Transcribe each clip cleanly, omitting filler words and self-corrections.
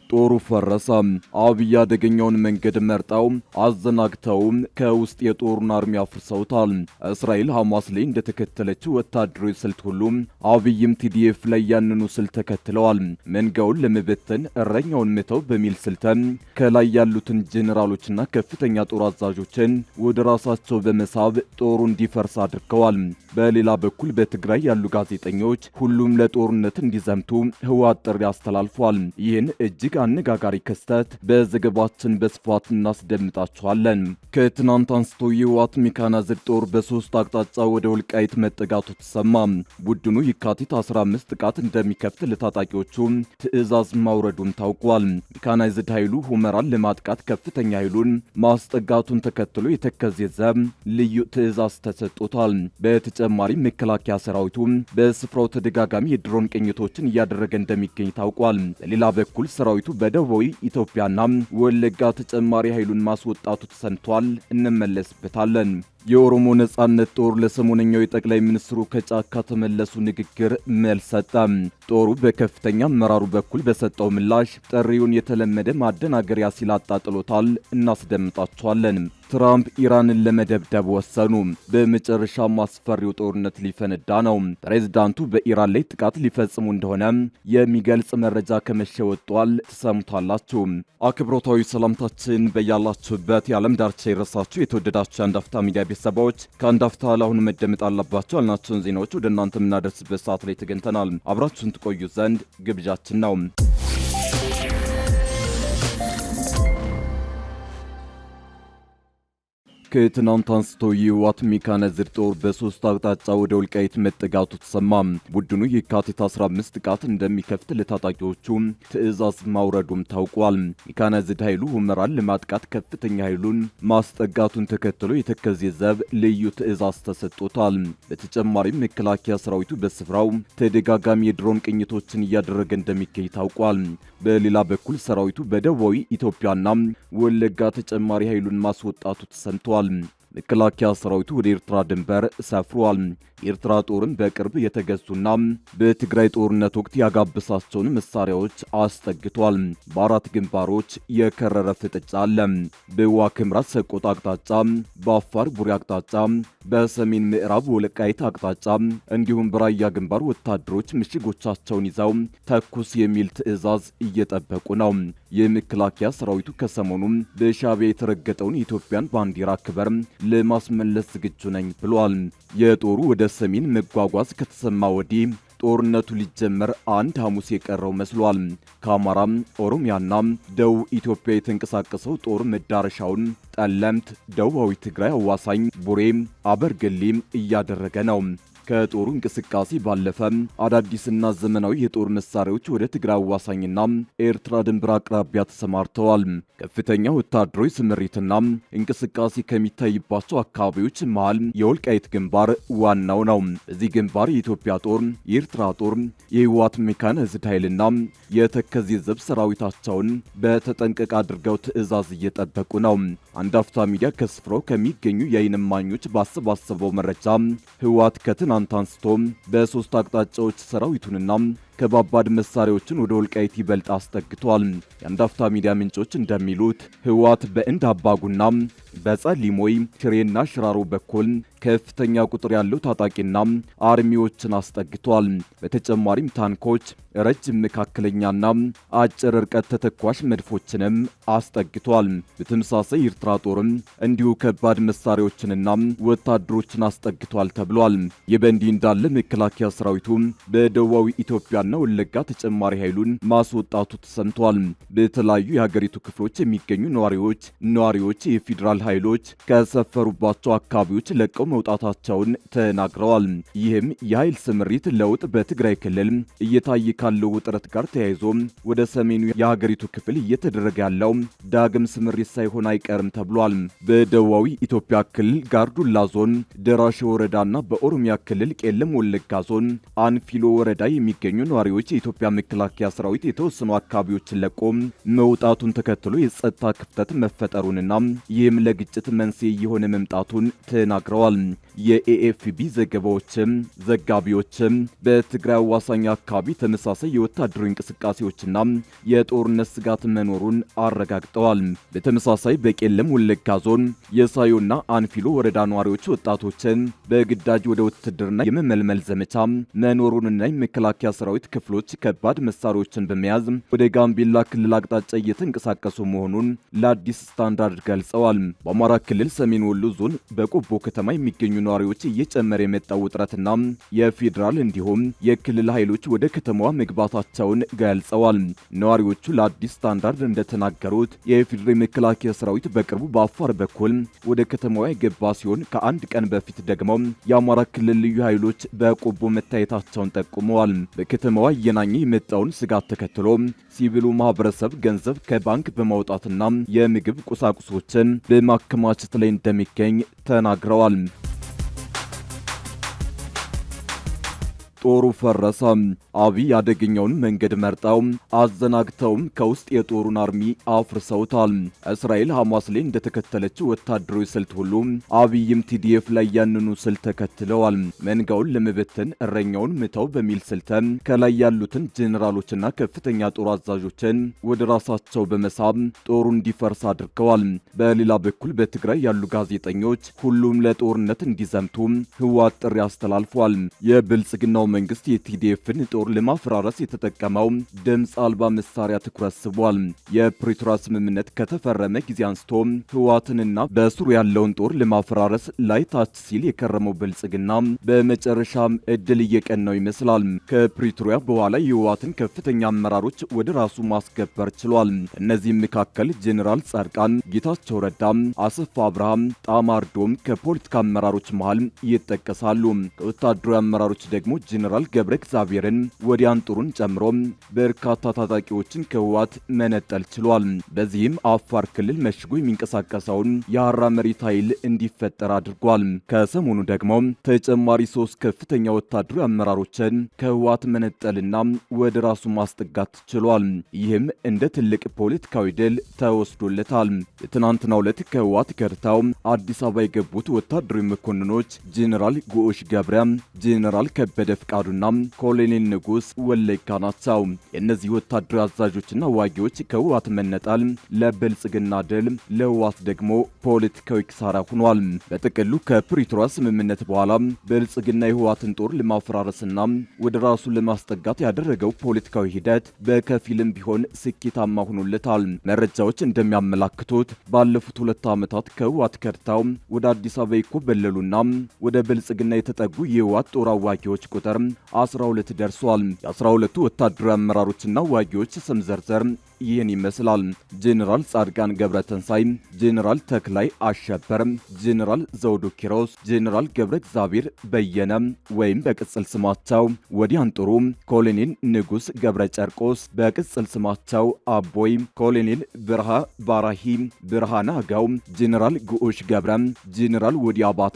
ጦሩ ፈረሰ። አብይ አደገኛውን መንገድ መርጠው አዘናግተው ከውስጥ የጦሩን አርሚ አፍርሰውታል። እስራኤል ሐማስ ላይ እንደተከተለችው ወታደራዊ ስልት ሁሉ አብይም ቲዲኤፍ ላይ ያንኑ ስልት ተከትለዋል። መንጋውን ለመበተን እረኛውን ምተው በሚል ስልተን ከላይ ያሉትን ጄኔራሎችና ከፍተኛ ጦር አዛዦችን ወደ ራሳቸው በመሳብ ጦሩ እንዲፈርስ አድርገዋል። በሌላ በኩል በትግራይ ያሉ ጋዜጠኞች ሁሉም ለጦርነት እንዲዘምቱ ህወሓት ጥሪ አስተላልፏል። ይህን እጅግ አነጋጋሪ ክስተት በዘገባችን በስፋት እናስደምጣችኋለን። ከትናንት አንስቶ የህወሓት ሜካናይዝድ ጦር በሶስት አቅጣጫ ወደ ወልቃይት መጠጋቱ ተሰማ። ቡድኑ የካቲት 15 ጥቃት እንደሚከፍት ለታጣቂዎቹ ትዕዛዝ ማውረዱም ታውቋል። ሜካናይዝድ ኃይሉ ሁመራን ለማጥቃት ከፍተኛ ኃይሉን ማስጠጋቱን ተከትሎ የተከዜ ዘብ ልዩ ትዕዛዝ ተሰጥቶታል። በተጨማሪም መከላከያ ሰራዊቱ በስፍራው ተደጋጋሚ የድሮን ቅኝቶችን እያደረገ እንደሚገኝ ታውቋል። በሌላ በኩል ሰራዊቱ በደቡባዊ ኢትዮጵያና ወለጋ ተጨማሪ ኃይሉን ማስወጣቱ ተሰምቷል። እንመለስበታለን። የኦሮሞ ነጻነት ጦር ለሰሞነኛው የጠቅላይ ሚኒስትሩ ከጫካ ተመለሱ ንግግር መልስ ሰጠ። ጦሩ በከፍተኛ አመራሩ በኩል በሰጠው ምላሽ ጥሪውን የተለመደ ማደናገሪያ ሲል አጣጥሎታል። እናስደምጣቸዋለን። ትራምፕ ኢራንን ለመደብደብ ወሰኑ። በመጨረሻም አስፈሪው ጦርነት ሊፈነዳ ነው። ፕሬዝዳንቱ በኢራን ላይ ጥቃት ሊፈጽሙ እንደሆነ የሚገልጽ መረጃ ከመሸ ወጥቷል። ትሰሙታላችሁ። አክብሮታዊ ሰላምታችን በያላችሁበት የዓለም ዳርቻ ይድረሳችሁ። የተወደዳችሁ የአንድ አፍታ ሚዲያ ቤተሰቦች ከአንድ አፍታ ለአሁኑ መደመጥ አለባቸው ያልናቸውን ዜናዎች ወደ እናንተ የምናደርስበት ሰዓት ላይ ተገኝተናል። አብራችሁን ትቆዩ ዘንድ ግብዣችን ነው። ከትናንት አንስቶ የህወሓት ሜካናይዝድ ጦር በሶስት አቅጣጫ ወደ ወልቃይት መጠጋቱ ተሰማ። ቡድኑ የካቲት 15 ጥቃት እንደሚከፍት ለታጣቂዎቹ ትዕዛዝ ማውረዱም ታውቋል። ሜካናይዝድ ኃይሉ ሁመራን ለማጥቃት ከፍተኛ ኃይሉን ማስጠጋቱን ተከትሎ የተከዜ ዘብ ልዩ ትዕዛዝ ተሰጥቶታል። በተጨማሪም መከላከያ ሰራዊቱ በስፍራው ተደጋጋሚ የድሮን ቅኝቶችን እያደረገ እንደሚገኝ ታውቋል። በሌላ በኩል ሰራዊቱ በደቡባዊ ኢትዮጵያና ወለጋ ተጨማሪ ኃይሉን ማስወጣቱ ተሰምቷል። መከላከያ ሰራዊቱ ወደ ኤርትራ ድንበር ሰፍሯል። የኤርትራ ጦርም በቅርብ የተገዙና በትግራይ ጦርነት ወቅት ያጋበሳቸውን መሳሪያዎች አስጠግቷል። በአራት ግንባሮች የከረረ ፍጥጫ አለ። በዋግኽምራ ሰቆጣ አቅጣጫ፣ በአፋር ቡሬ አቅጣጫ፣ በሰሜን ምዕራብ ወልቃይት አቅጣጫ እንዲሁም በራያ ግንባር ወታደሮች ምሽጎቻቸውን ይዘው ተኩስ የሚል ትዕዛዝ እየጠበቁ ነው። የመከላከያ ሰራዊቱ ከሰሞኑ በሻዕቢያ የተረገጠውን የኢትዮጵያን ባንዲራ ክብር ለማስመለስ ዝግጁ ነኝ ብሏል። የጦሩ ወደ ሰሜን መጓጓዝ ከተሰማ ወዲህ ጦርነቱ ሊጀመር አንድ ሐሙስ የቀረው መስሏል። ከአማራ፣ ኦሮሚያና ደቡብ ኢትዮጵያ የተንቀሳቀሰው ጦር መዳረሻውን ጠለምት፣ ደቡባዊ ትግራይ አዋሳኝ ቡሬ፣ አበርገሌ እያደረገ ነው። ከጦሩ እንቅስቃሴ ባለፈ አዳዲስና ዘመናዊ የጦር መሳሪያዎች ወደ ትግራይ አዋሳኝና ኤርትራ ድንበር አቅራቢያ ተሰማርተዋል። ከፍተኛ ወታደራዊ ስምሪትና እንቅስቃሴ ከሚታይባቸው አካባቢዎች መሃል የወልቃይት ግንባር ዋናው ነው። በዚህ ግንባር የኢትዮጵያ ጦር፣ የኤርትራ ጦር፣ የህወሓት ሜካናይዝድ ኃይልና የተከዜ ዘብ ሰራዊታቸውን በተጠንቀቅ አድርገው ትዕዛዝ እየጠበቁ ነው። አንድ አፍታ ሚዲያ ከስፍራው ከሚገኙ የዓይን እማኞች ባሰባሰበው መረጃ ህወሓት ከትናንት አንስቶ በሶስት አቅጣጫዎች ሰራዊቱንና ከባባድ መሳሪያዎችን ወደ ወልቃይት ይበልጥ አስጠግቷል። የአንድ አፍታ ሚዲያ ምንጮች እንደሚሉት ህወሓት በእንድ አባጉና በጸሊሞይ ሽሬና ሽራሮ በኩል ከፍተኛ ቁጥር ያለው ታጣቂና አርሚዎችን አስጠግቷል። በተጨማሪም ታንኮች፣ ረጅም፣ መካከለኛና አጭር ርቀት ተተኳሽ መድፎችንም አስጠግቷል። በተመሳሳይ ኤርትራ ጦርም እንዲሁ ከባድ መሳሪያዎችንና ወታደሮችን አስጠግቷል ተብሏል። ይህ በእንዲህ እንዳለ መከላከያ ሰራዊቱ በደቡባዊ ኢትዮጵያ እና ወለጋ ተጨማሪ ኃይሉን ማስወጣቱ ተሰምቷል። በተለያዩ የሀገሪቱ ክፍሎች የሚገኙ ነዋሪዎች የፌዴራል ኃይሎች ከሰፈሩባቸው አካባቢዎች ለቀው መውጣታቸውን ተናግረዋል። ይህም የኃይል ስምሪት ለውጥ በትግራይ ክልል እየታየ ካለው ውጥረት ጋር ተያይዞ ወደ ሰሜኑ የሀገሪቱ ክፍል እየተደረገ ያለው ዳግም ስምሪት ሳይሆን አይቀርም ተብሏል። በደቡባዊ ኢትዮጵያ ክልል ጋርዱላ ዞን ደራሼ ወረዳና በኦሮሚያ ክልል ቄለም ወለጋ ዞን አንፊሎ ወረዳ የሚገኙ ነዋሪዎች የኢትዮጵያ መከላከያ ሰራዊት የተወሰኑ አካባቢዎችን ለቆ መውጣቱን ተከትሎ የጸጥታ ክፍተት መፈጠሩንና ይህም ለግጭት መንስኤ የሆነ መምጣቱን ተናግረዋል። የኤኤፍቢ ዘጋቢዎችም በትግራይ አዋሳኝ አካባቢ ተመሳሳይ የወታደራዊ እንቅስቃሴዎችና የጦርነት ስጋት መኖሩን አረጋግጠዋል። በተመሳሳይ በቄለም ወለጋ ዞን የሳዮና አንፊሎ ወረዳ ነዋሪዎች ወጣቶችን በግዳጅ ወደ ውትድርና የመመልመል ዘመቻ መኖሩንና የመከላከያ ሰራዊት ክፍሎች ከባድ መሳሪያዎችን በመያዝ ወደ ጋምቤላ ክልል አቅጣጫ እየተንቀሳቀሱ መሆኑን ለአዲስ ስታንዳርድ ገልጸዋል። በአማራ ክልል ሰሜን ወሎ ዞን በቆቦ ከተማ የሚገኙ ነዋሪዎች እየጨመረ የመጣው ውጥረትና የፌዴራል እንዲሁም የክልል ኃይሎች ወደ ከተማዋ መግባታቸውን ገልጸዋል። ነዋሪዎቹ ለአዲስ ስታንዳርድ እንደተናገሩት የፌዴራል መከላከያ ሰራዊት በቅርቡ በአፋር በኩል ወደ ከተማዋ የገባ ሲሆን ከአንድ ቀን በፊት ደግሞ የአማራ ክልል ልዩ ኃይሎች በቆቦ መታየታቸውን ጠቁመዋል። በከተማዋ እየናኘ የመጣውን ስጋት ተከትሎ ሲቪሉ ማህበረሰብ ገንዘብ ከባንክ በማውጣትና የምግብ ቁሳቁሶችን በማከማቸት ላይ እንደሚገኝ ተናግረዋል። ጦሩ ፈረሰ። አብይ ያደገኛውን መንገድ መርጠው አዘናግተውም ከውስጥ የጦሩን አርሚ አፍርሰውታል። እስራኤል ሐማስ ላይ እንደተከተለችው ወታደራዊ ስልት ሁሉ አብይም ቲዲኤፍ ላይ ያንኑ ስልት ተከትለዋል። መንጋውን ለመበተን እረኛውን ምተው በሚል ስልተን ከላይ ያሉትን ጄኔራሎችና ከፍተኛ ጦር አዛዦችን ወደ ራሳቸው በመሳብ ጦሩ እንዲፈርስ አድርገዋል። በሌላ በኩል በትግራይ ያሉ ጋዜጠኞች ሁሉም ለጦርነት እንዲዘምቱ ህወሓት ጥሪ አስተላልፏል። የብልጽግናው መንግስት የቲዲኤፍን ጦር ለማፈራረስ የተጠቀመው ድምፅ አልባ መሳሪያ ትኩረት ስቧል። የፕሪቶሪያ ስምምነት ከተፈረመ ጊዜ አንስቶ ህወሓትንና በስሩ ያለውን ጦር ለማፈራረስ ላይ ታች ሲል የከረመው ብልጽግና በመጨረሻም እድል እየቀናው ይመስላል። ከፕሪቶሪያ በኋላ የህወሓትን ከፍተኛ አመራሮች ወደ ራሱ ማስገበር ችሏል። እነዚህም መካከል ጄኔራል ጻድቃን ጌታቸው ረዳ፣ አሰፋ አብርሃም፣ ጣማርዶም ከፖለቲካ አመራሮች መሃል ይጠቀሳሉ። ከወታደራዊ አመራሮች ደግሞ ጄኔራል ገብረ እግዚአብሔርን ወዲያን ጡሩን ጨምሮ በርካታ ታጣቂዎችን ከህወሓት መነጠል ችሏል። በዚህም አፋር ክልል መሽጎ የሚንቀሳቀሰውን የሐራ መሬት ኃይል እንዲፈጠር አድርጓል። ከሰሞኑ ደግሞ ተጨማሪ 3 ከፍተኛ ወታደራዊ አመራሮችን ከህወሓት መነጠልና ወደ ራሱ ማስጠጋት ችሏል። ይህም እንደ ትልቅ ፖለቲካዊ ድል ተወስዶለታል። የትናንትናው ዕለት ከህወሓት ከድተው አዲስ አበባ የገቡት ወታደራዊ መኮንኖች ጄኔራል ጉዑሽ ገብረ፣ ጄኔራል ከበደ ፍቃዱና ኮሎኔል ንጉስ ወለጋ ናቸው። የእነዚህ ወታደራዊ አዛዦችና ዋጊዎች ከህወሓት መነጠል ለብልጽግና ድል፣ ለህወሓት ደግሞ ፖለቲካዊ ኪሳራ ሆኗል። በጥቅሉ ከፕሪቶሪያ ስምምነት በኋላ ብልጽግና የህወሓትን ጦር ለማፈራረስና ወደ ራሱ ለማስጠጋት ያደረገው ፖለቲካዊ ሂደት በከፊልም ቢሆን ስኬታማ ሆኖለታል። መረጃዎች እንደሚያመላክቱት ባለፉት 2 ዓመታት ከህወሓት ከድተው ወደ አዲስ አበባ የኮበለሉና ወደ ብልጽግና የተጠጉ የህወሓት ጦር አዋጊዎች ቁጥር 12 ደርሷል። የ12ቱ ወታደራዊ አመራሮችና ዋጊዎች ስም ዝርዝር ይህን ይመስላል። ጄኔራል ጻድቃን ገብረተንሳይ፣ ጄኔራል ተክላይ አሸበር፣ ጄኔራል ዘውዱ ኪሮስ፣ ጄኔራል ገብረ እግዚአብሔር በየነ ወይም በቅጽል ስማቸው ወዲያን ጥሩ፣ ኮሎኔል ንጉስ ገብረ ጨርቆስ በቅጽል ስማቸው አቦይ፣ ኮሎኔል ብርሃ ባራሂ፣ ብርሃነ አጋው፣ ጄኔራል ጉዑሽ ገብረ፣ ጄኔራል ወዲ አባተ፣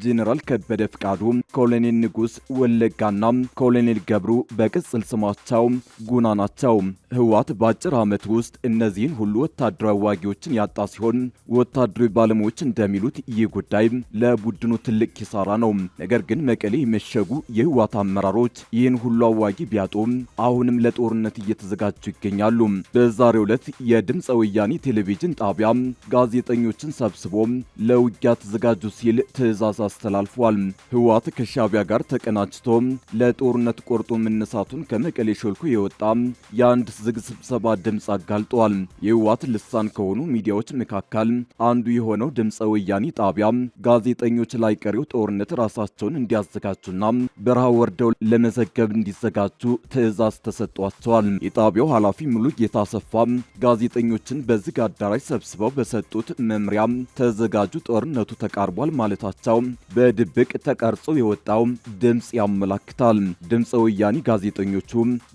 ጄኔራል ከበደ ፍቃዱ፣ ኮሎኔል ንጉስ ወለጋና ኮሎኔል ገብሩ በቅጽል ስማቸው ጉና ናቸው። ህወሓት በአጭር ዓመት ውስጥ እነዚህን ሁሉ ወታደራዊ አዋጊዎችን ያጣ ሲሆን ወታደራዊ ባለሙያዎች እንደሚሉት ይህ ጉዳይ ለቡድኑ ትልቅ ኪሳራ ነው። ነገር ግን መቀሌ የመሸጉ የህወሓት አመራሮች ይህን ሁሉ አዋጊ ቢያጡ አሁንም ለጦርነት እየተዘጋጁ ይገኛሉ። በዛሬው ዕለት የድምፀ ወያኔ ቴሌቪዥን ጣቢያ ጋዜጠኞችን ሰብስቦ ለውጊያ ተዘጋጁ ሲል ትዕዛዝ አስተላልፏል። ህወሓት ከሻዕቢያ ጋር ተቀናጅቶ ለጦርነት ቆርጦ መነሳቱን ከመቀሌ ሾልኮ የወጣ የአንድ ዝግ ስብሰባ ድምፅ አጋልጧል። የህወሓት ልሳን ከሆኑ ሚዲያዎች መካከል አንዱ የሆነው ድምፀ ወያኔ ጣቢያ ጋዜጠኞች ላይ ቀሪው ጦርነት ራሳቸውን እንዲያዘጋጁና በረሃ ወርደው ለመዘገብ እንዲዘጋጁ ትዕዛዝ ተሰጥቷቸዋል። የጣቢያው ኃላፊ ሙሉ ጌታ አሰፋ ጋዜጠኞችን በዝግ አዳራሽ ሰብስበው በሰጡት መምሪያ ተዘጋጁ፣ ጦርነቱ ተቃርቧል ማለታቸው በድብቅ ተቀርጾ የወጣው ድምፅ ያመላክታል። ድምፀ ወያኔ ጋዜጠኞቹ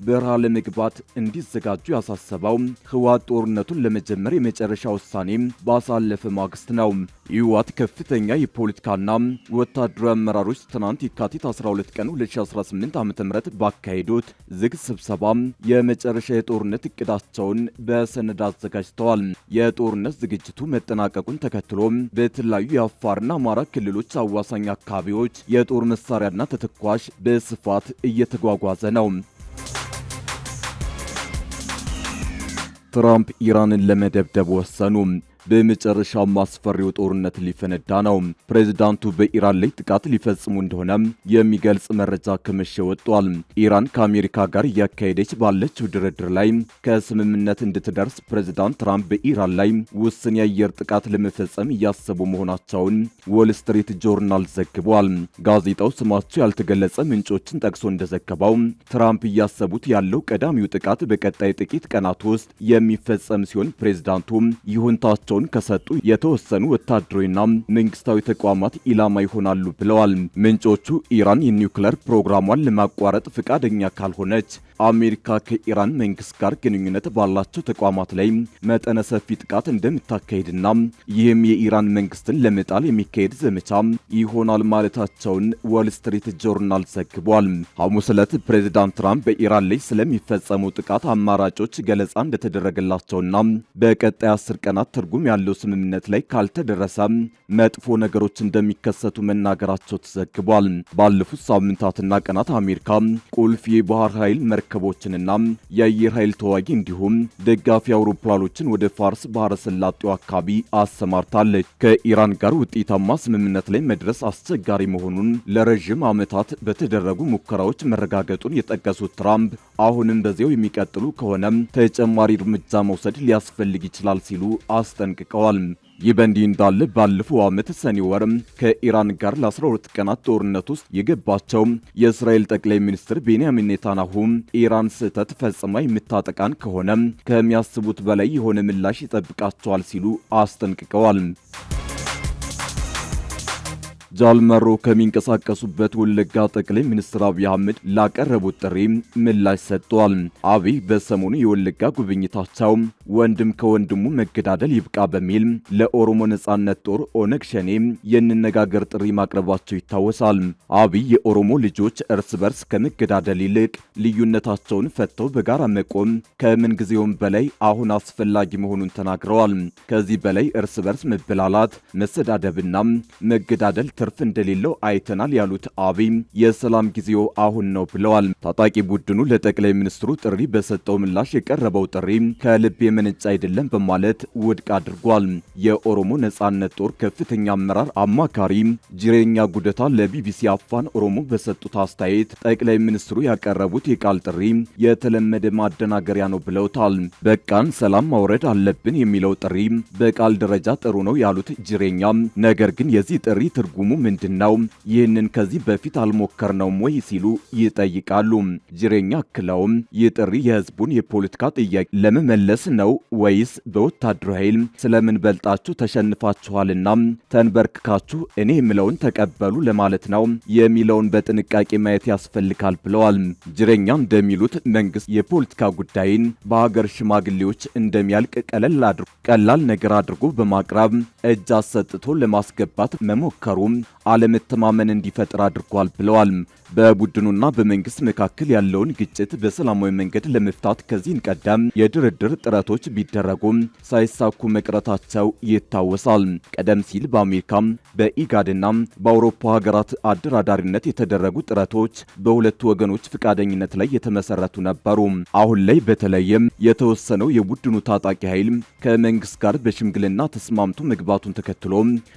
በረሃ ለመግባት እንዲዘጋጁ ያሳሰባ የዘገበው ህወሓት ጦርነቱን ለመጀመር የመጨረሻ ውሳኔ ባሳለፈ ማግስት ነው። የህወሓት ከፍተኛ የፖለቲካና ወታደራዊ አመራሮች ትናንት የካቲት 12 ቀን 2018 ዓ.ም ባካሄዱት ዝግ ስብሰባ የመጨረሻ የጦርነት እቅዳቸውን በሰነድ አዘጋጅተዋል። የጦርነት ዝግጅቱ መጠናቀቁን ተከትሎ በተለያዩ የአፋርና አማራ ክልሎች አዋሳኝ አካባቢዎች የጦር መሳሪያና ተተኳሽ በስፋት እየተጓጓዘ ነው። ትራምፕ ኢራንን ለመደብደብ ወሰኑ። በመጨረሻም አስፈሪው ጦርነት ሊፈነዳ ነው። ፕሬዝዳንቱ በኢራን ላይ ጥቃት ሊፈጽሙ እንደሆነ የሚገልጽ መረጃ ከመሸ ወጥቷል። ኢራን ከአሜሪካ ጋር እያካሄደች ባለችው ድርድር ላይ ከስምምነት እንድትደርስ ፕሬዝዳንት ትራምፕ በኢራን ላይ ውስን የአየር ጥቃት ለመፈጸም እያሰቡ መሆናቸውን ዎል ስትሪት ጆርናል ዘግቧል። ጋዜጣው ስማቸው ያልተገለጸ ምንጮችን ጠቅሶ እንደዘገበው ትራምፕ እያሰቡት ያለው ቀዳሚው ጥቃት በቀጣይ ጥቂት ቀናት ውስጥ የሚፈጸም ሲሆን ፕሬዝዳንቱ ይሁንታቸው ከሰጡ የተወሰኑ ወታደራዊና መንግስታዊ ተቋማት ኢላማ ይሆናሉ ብለዋል። ምንጮቹ ኢራን የኒውክሌር ፕሮግራሟን ለማቋረጥ ፈቃደኛ ካልሆነች አሜሪካ ከኢራን መንግስት ጋር ግንኙነት ባላቸው ተቋማት ላይ መጠነ ሰፊ ጥቃት እንደምታካሄድና ይህም የኢራን መንግስትን ለመጣል የሚካሄድ ዘመቻ ይሆናል ማለታቸውን ዎል ስትሪት ጆርናል ዘግቧል። ሐሙስ ዕለት ፕሬዝዳንት ትራምፕ በኢራን ላይ ስለሚፈጸሙ ጥቃት አማራጮች ገለጻ እንደተደረገላቸውና በቀጣይ 10 ቀናት ትርጉም ያለው ስምምነት ላይ ካልተደረሰ መጥፎ ነገሮች እንደሚከሰቱ መናገራቸው ተዘግቧል። ባለፉት ሳምንታትና ቀናት አሜሪካ ቁልፍ የባህር ኃይል መርከቦችንና የአየር ኃይል ተዋጊ እንዲሁም ደጋፊ አውሮፕላኖችን ወደ ፋርስ ባህረ ሰላጤው አካባቢ አሰማርታለች። ከኢራን ጋር ውጤታማ ስምምነት ላይ መድረስ አስቸጋሪ መሆኑን ለረጅም ዓመታት በተደረጉ ሙከራዎች መረጋገጡን የጠቀሱት ትራምፕ አሁንም በዚያው የሚቀጥሉ ከሆነ ተጨማሪ እርምጃ መውሰድ ሊያስፈልግ ይችላል ሲሉ አስጠንቅቀዋል። ይህ በእንዲህ እንዳለ ባለፈው ዓመት ሰኔ ወር ከኢራን ጋር ለ12 ቀናት ጦርነት ውስጥ የገባቸው የእስራኤል ጠቅላይ ሚኒስትር ቤንያሚን ኔታንያሁ ኢራን ስህተት ፈጽማ የምታጠቃን ከሆነ ከሚያስቡት በላይ የሆነ ምላሽ ይጠብቃቸዋል ሲሉ አስጠንቅቀዋል። ጃልመሮ ከሚንቀሳቀሱበት ወለጋ ጠቅላይ ሚኒስትር አብይ አህመድ ላቀረቡት ጥሪ ምላሽ ሰጥቷል። አብይ በሰሞኑ የወለጋ ጉብኝታቸው ወንድም ከወንድሙ መገዳደል ይብቃ በሚል ለኦሮሞ ነጻነት ጦር ኦነግ ሸኔ የንነጋገር ጥሪ ማቅረባቸው ይታወሳል። አብይ የኦሮሞ ልጆች እርስ በርስ ከመገዳደል ይልቅ ልዩነታቸውን ፈተው በጋራ መቆም ከምን ጊዜውም በላይ አሁን አስፈላጊ መሆኑን ተናግረዋል። ከዚህ በላይ እርስ በርስ መበላላት፣ መሰዳደብና መገዳደል ትርፍ እንደሌለው አይተናል ያሉት አብይ የሰላም ጊዜው አሁን ነው ብለዋል። ታጣቂ ቡድኑ ለጠቅላይ ሚኒስትሩ ጥሪ በሰጠው ምላሽ የቀረበው ጥሪ ከልብ የመነጨ አይደለም በማለት ውድቅ አድርጓል። የኦሮሞ ነጻነት ጦር ከፍተኛ አመራር አማካሪ ጅሬኛ ጉደታ ለቢቢሲ አፋን ኦሮሞ በሰጡት አስተያየት ጠቅላይ ሚኒስትሩ ያቀረቡት የቃል ጥሪ የተለመደ ማደናገሪያ ነው ብለውታል። በቃን ሰላም ማውረድ አለብን የሚለው ጥሪ በቃል ደረጃ ጥሩ ነው ያሉት ጅሬኛ ነገር ግን የዚህ ጥሪ ትርጉሙ ምንድነው? ይህንን ከዚህ በፊት አልሞከርነውም ወይ ሲሉ ይጠይቃሉ። ጅሬኛ አክለውም ይህ ጥሪ የህዝቡን የፖለቲካ ጥያቄ ለመመለስ ነው ወይስ በወታደራዊ ኃይል ስለምን በልጣችሁ ተሸንፋችኋልና ተንበርክካችሁ እኔ የምለውን ተቀበሉ ለማለት ነው የሚለውን በጥንቃቄ ማየት ያስፈልጋል ብለዋል። ጅሬኛ እንደሚሉት መንግስት የፖለቲካ ጉዳይን በሀገር ሽማግሌዎች እንደሚያልቅ ቀላል ነገር አድርጎ በማቅረብ እጅ አሰጥቶ ለማስገባት መሞከሩ አለመተማመን እንዲፈጠር አድርጓል ብለዋል። በቡድኑና በመንግስት መካከል ያለውን ግጭት በሰላማዊ መንገድ ለመፍታት ከዚህ ቀደም የድርድር ጥረቶች ቢደረጉም ሳይሳኩ መቅረታቸው ይታወሳል። ቀደም ሲል በአሜሪካ በኢጋድና በአውሮፓ ሀገራት አደራዳሪነት የተደረጉ ጥረቶች በሁለቱ ወገኖች ፈቃደኝነት ላይ የተመሰረቱ ነበሩ። አሁን ላይ በተለይም የተወሰነው የቡድኑ ታጣቂ ኃይል ከመንግስት ጋር በሽምግልና ተስማምቶ መግባቱን ተከትሎ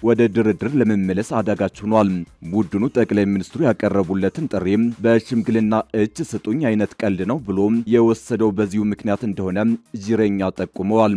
ወደ ድርድር ለመመለስ አዳጋች ሆኗል። ቡድኑ ጠቅላይ ሚኒስትሩ ያቀረቡለትን ጥሪም በሽምግልና እጅ ስጡኝ አይነት ቀልድ ነው ብሎ የወሰደው በዚሁ ምክንያት እንደሆነ ጅሬኛ ጠቁመዋል።